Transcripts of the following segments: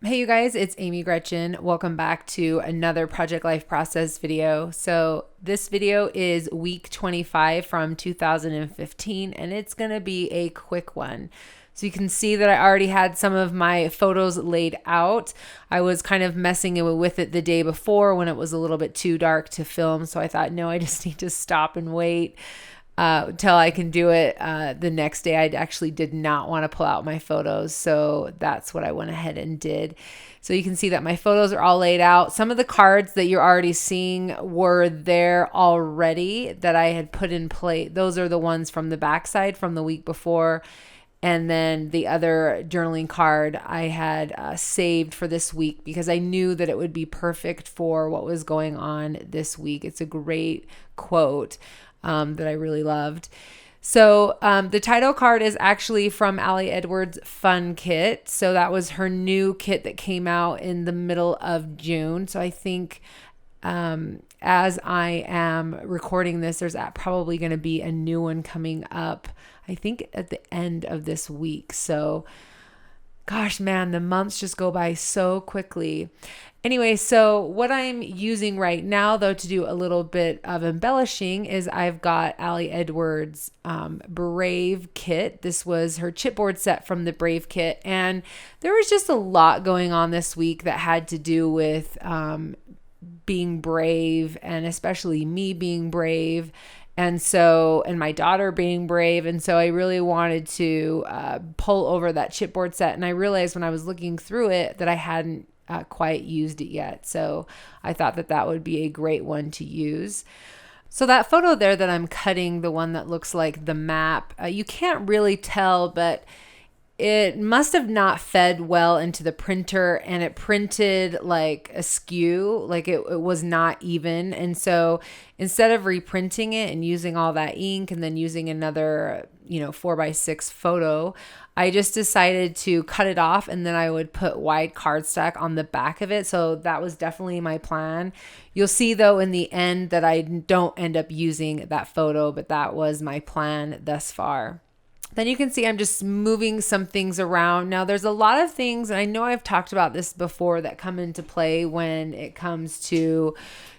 Hey you guys, it's Amy Gretchen. Welcome back to another Project Life Process video. So this video is week 25 from 2015 and it's going to be a quick one. So you can see that I already had some of my photos laid out. I was kind of messing with it the day before when it was a little bit too dark to film. So I thought, no, I just need to stop and wait till I can do it the next day. I actually did not want to pull out my photos, so that's what I went ahead and did. So you can see that my photos are all laid out. Some of the cards that you're already seeing were there already that I had put in place. Those are the ones from the backside from the week before. And then the other journaling card I had saved for this week because I knew that it would be perfect for what was going on this week. It's a great quote that I really loved. So the title card is actually from Ali Edwards' Fun Kit. So that was her new kit that came out in the middle of June. So I think as I am recording this, there's probably going to be a new one coming up, I think at the end of this week. So gosh, man, the months just go by so quickly. Anyway, so what I'm using right now, though, to do a little bit of embellishing is I've got Ali Edwards' Brave kit. This was her chipboard set from the Brave kit. And there was just a lot going on this week that had to do with being brave, and especially me being brave. And my daughter being brave. And so I really wanted to pull over that chipboard set. And I realized when I was looking through it that I hadn't quite used it yet. So I thought that that would be a great one to use. So that photo there that I'm cutting, the one that looks like the map, you can't really tell, but it must have not fed well into the printer, and it printed like askew, like it was not even. And so instead of reprinting it and using all that ink and then using another 4x6 photo, I just decided to cut it off, and then I would put wide cardstock on the back of it. So that was definitely my plan. You'll see though in the end that I don't end up using that photo, but that was my plan thus far. Then you can see I'm just moving some things around. Now there's a lot of things, and I know I've talked about this before, that come into play when it comes to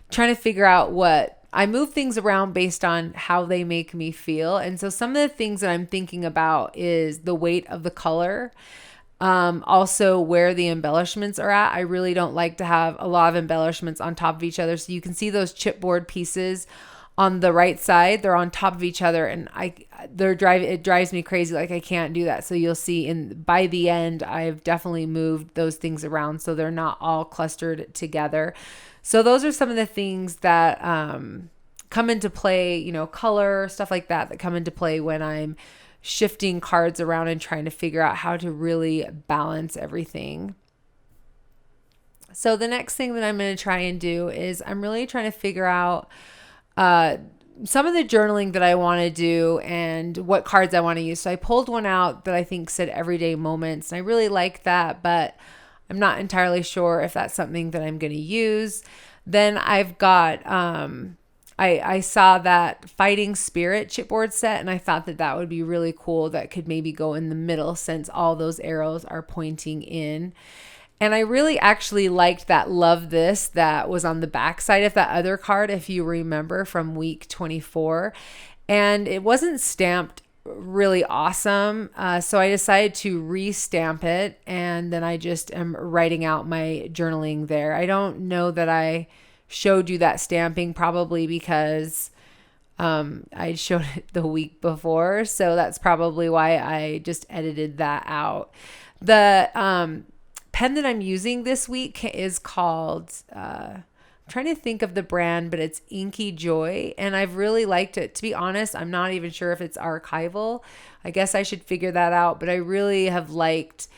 trying to figure out what I move things around based on how they make me feel. And so some of the things that I'm thinking about is the weight of the color. Also where the embellishments are at. I really don't like to have a lot of embellishments on top of each other. So you can see those chipboard pieces on the right side, they're on top of each other, and it drives me crazy. Like I can't do that. So you'll see by the end, I've definitely moved those things around so they're not all clustered together. So those are some of the things that come into play, color, stuff like that come into play when I'm shifting cards around and trying to figure out how to really balance everything. So the next thing that I'm going to try and do is I'm really trying to figure out some of the journaling that I want to do and what cards I want to use. So I pulled one out that I think said everyday moments, and I really like that, but I'm not entirely sure if that's something that I'm going to use. Then I've got, I saw that Fighting Spirit chipboard set, and I thought that that would be really cool. That could maybe go in the middle since all those arrows are pointing in. And I really actually liked that Love This that was on the back side of that other card, if you remember, from week 24. And it wasn't stamped really awesome. So I decided to re-stamp it, and then I just am writing out my journaling there. I don't know that I showed you that stamping, probably because I showed it the week before. So that's probably why I just edited that out. The pen that I'm using this week is called, I'm trying to think of the brand, but it's Inky Joy, and I've really liked it. To be honest, I'm not even sure if it's archival. I guess I should figure that out, but I really have liked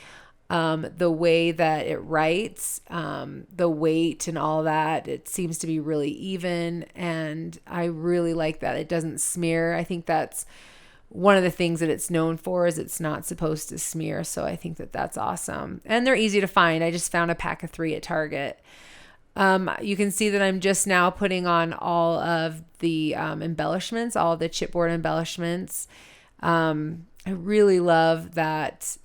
the way that it writes, the weight and all that. It seems to be really even, and I really like that it doesn't smear. I think that's one of the things that it's known for, is it's not supposed to smear. So I think that that's awesome. And they're easy to find. I just found a pack of 3 at Target. You can see that I'm just now putting on all of the embellishments, all of the chipboard embellishments. I really love that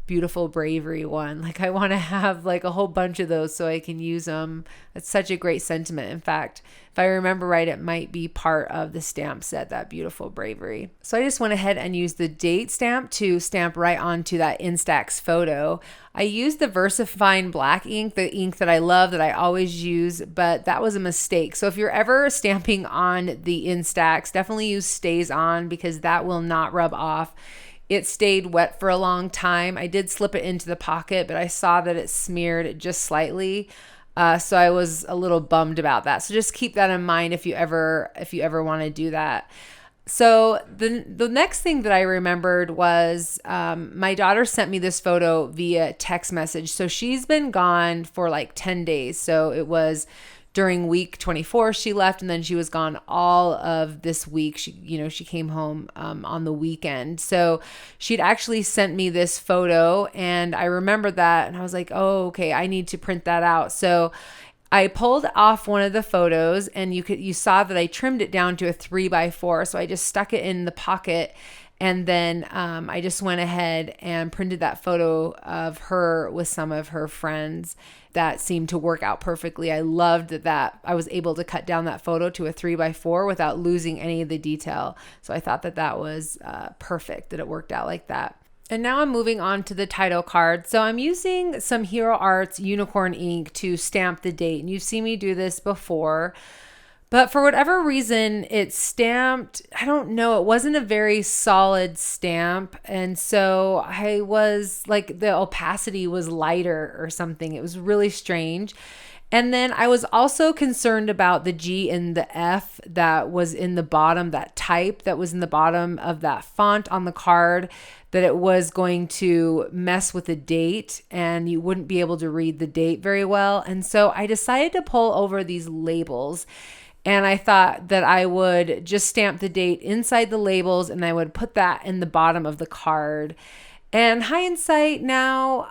beautiful bravery one. Like I want to have like a whole bunch of those so I can use them. It's such a great sentiment. In fact, if I remember right, it might be part of the stamp set, that beautiful bravery. So I just went ahead and used the date stamp to stamp right onto that Instax photo. I used the VersaFine black ink, the ink that I love, that I always use, but that was a mistake. So if you're ever stamping on the Instax, definitely use StazOn because that will not rub off. It stayed wet for a long time. I did slip it into the pocket, but I saw that it smeared just slightly. So I was a little bummed about that. So just keep that in mind if you ever want to do that. So the next thing that I remembered was my daughter sent me this photo via text message. So she's been gone for like 10 days. So it was during week 24 she left, and then she was gone all of this week. She came home on the weekend. So she'd actually sent me this photo, and I remember that, and I was like, oh, okay, I need to print that out. So I pulled off one of the photos, and you saw that I trimmed it down to a 3x4. So I just stuck it in the pocket, and then I just went ahead and printed that photo of her with some of her friends. That seemed to work out perfectly. I loved that I was able to cut down that photo to a 3x4 without losing any of the detail. So I thought that was perfect, that it worked out like that. And now I'm moving on to the title card. So I'm using some Hero Arts unicorn ink to stamp the date. And you've seen me do this before. But for whatever reason, it stamped, I don't know, it wasn't a very solid stamp. And so I was like, the opacity was lighter or something. It was really strange. And then I was also concerned about the G and the F that was in the bottom, that type that was in the bottom of that font on the card, that it was going to mess with the date and you wouldn't be able to read the date very well. And so I decided to pull over these labels. And I thought that I would just stamp the date inside the labels, and I would put that in the bottom of the card. And hindsight now,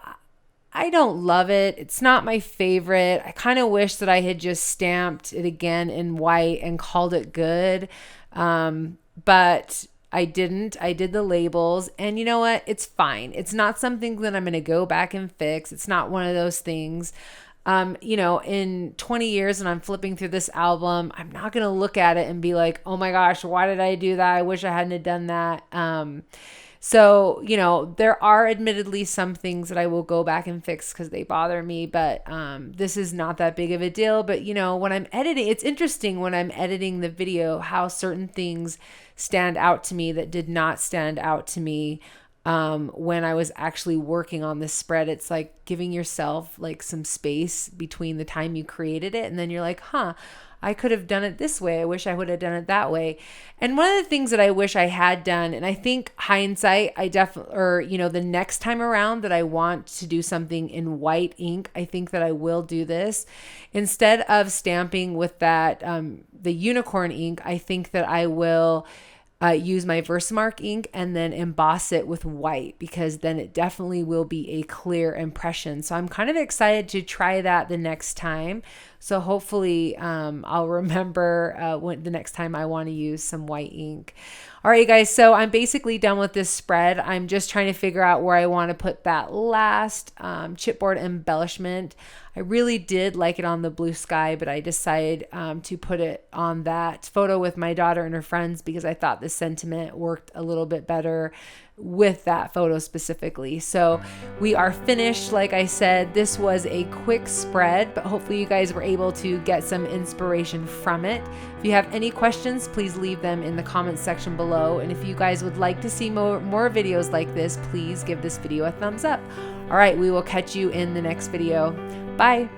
I don't love it. It's not my favorite. I kind of wish that I had just stamped it again in white and called it good. But I didn't. I did the labels, and you know what? It's fine. It's not something that I'm going to go back and fix. It's not one of those things. In 20 years when I'm flipping through this album, I'm not going to look at it and be like, oh my gosh, why did I do that? I wish I hadn't done that. So, there are admittedly some things that I will go back and fix because they bother me, but this is not that big of a deal. But, when I'm editing, it's interesting when I'm editing the video how certain things stand out to me that did not stand out to me when I was actually working on this spread. It's like giving yourself like some space between the time you created it, and then you're like, I could have done it this way. I wish I would have done it that way. And one of the things that I wish I had done, and I think hindsight, the next time around that I want to do something in white ink, I think that I will do this. Instead of stamping with that, the unicorn ink, I think that I will use my Versamark ink and then emboss it with white, because then it definitely will be a clear impression. So I'm kind of excited to try that the next time. So hopefully I'll remember when the next time I want to use some white ink. All right, guys, so I'm basically done with this spread. I'm just trying to figure out where I want to put that last chipboard embellishment. I really did like it on the blue sky, but I decided to put it on that photo with my daughter and her friends because I thought the sentiment worked a little bit better with that photo specifically. So we are finished. Like I said, this was a quick spread, but hopefully you guys were able to get some inspiration from it. If you have any questions, please leave them in the comments section below. And if you guys would like to see more videos like this, please give this video a thumbs up. All right, we will catch you in the next video. Bye.